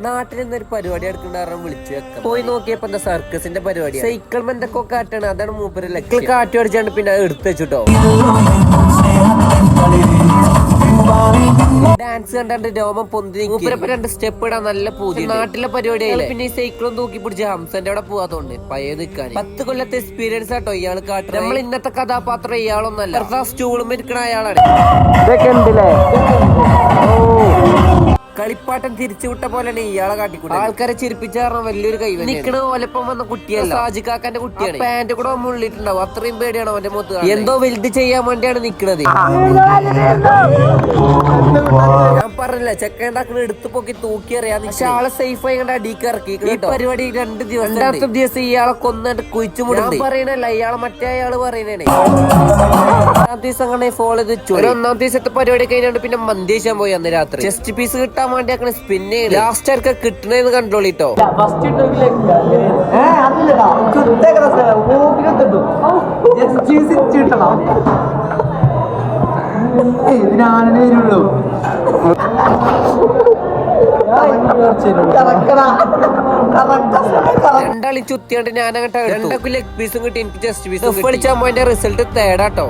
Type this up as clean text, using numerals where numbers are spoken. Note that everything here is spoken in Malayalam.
നാട്ടിൽ നിന്നൊരു പരിപാടി എടുക്കണ്ടാറും വിളിച്ചു വെക്കാം. പോയി നോക്കിയപ്പോ എന്താ സർക്കസിന്റെ പരിപാടി. സൈക്കിൾ എന്തൊക്കെ കാട്ടാണ്, അതാണ് മൂപ്പര് ലക്ഷ്യം. കാറ്റ് അടിച്ചാണ്ട് പിന്നെ അത് എടുത്തു വെച്ചിട്ടോ. ഡാൻസ് കണ്ടാണ്ട് രോമം പൊന്തി മൂപ്പരപ്പ 2 സ്റ്റെപ്പ് ഇടാൻ നല്ല പൂതി. നാട്ടിലെ പരിപാടിയായില്ലേ. പിന്നെ ഈ സൈക്കിളും തൂക്കി പിടിച്ച് ഹംസന്റെ അവിടെ പോവാത്തോണ്ട് പഴയ നിൽക്കാൻ 10 കൊല്ലത്തെ എക്സ്പീരിയൻസ് ആട്ടോ ഇയാൾ കാട്ടും. നമ്മൾ ഇന്നത്തെ കഥാപാത്രം ഇയാളൊന്നല്ല, സ്റ്റൂളും ഇരിക്കണ അയാളാണ്. കളിപ്പാട്ടം തിരിച്ചുവിട്ട പോലെയാണ് ഇയാളെ കാട്ടിക്കൂടെ. ആൾക്കാരെ ചിരിപ്പിച്ച കാരണം വലിയൊരു കൈ. നിക്കണ ഓലപ്പം വന്ന കുട്ടിയല്ല, സാജിക്കാക്കാന്റെ കുട്ടിയാണ്. പാന്റ് കൂടെ മുള്ളിട്ടുണ്ടാവും, അത്രയും പേടിയാണ് അവന്റെ മുഖത്ത്. എന്തോ വലുത് ചെയ്യാൻ വേണ്ടിയാണ് നിക്കണത്. ഞാൻ പറഞ്ഞില്ല ചെക്കണ്ടാക്കണ എടുത്തു പൊക്കി തൂക്കി അറിയാം. പക്ഷെ ആളെ സേഫ് ആയി കണ്ട അടിക്ക് ഇറക്കി. ഈ പരിപാടി 2 ദിവസം. രണ്ടാമത്തെ ദിവസം ഇയാളെ കൊന്നിട്ട് കുഴിച്ചു മുടും പറയണല്ല, ഇയാളെ മറ്റേ അയാള് പറയണേ. 2 ദിവസം അങ്ങനെ ഫോളോ ചെയ്ത് വെച്ചു. 1-ാം ദിവസത്തെ പരിപാടി കഴിഞ്ഞാണ്ട് പിന്നെ മന്തിയാൻ പോയി അന്ന് രാത്രി. ചെസ്റ്റ് പീസ് കിട്ടാൻ വേണ്ടി സ്പിന്നെ ലാസ്റ്റ് ആർക്കാ കിട്ടണേന്ന് കണ്ടോളിട്ടോ. രണ്ടാളി ചുത്തിയാണ്ട് ഞാൻ അങ്ങോട്ട് 2 ലെഗ് പീസും കിട്ടി. എനിക്ക് ചെസ്റ്റ് പീസും കളിച്ചാൽ റിസൾട്ട് തേടാട്ടോ.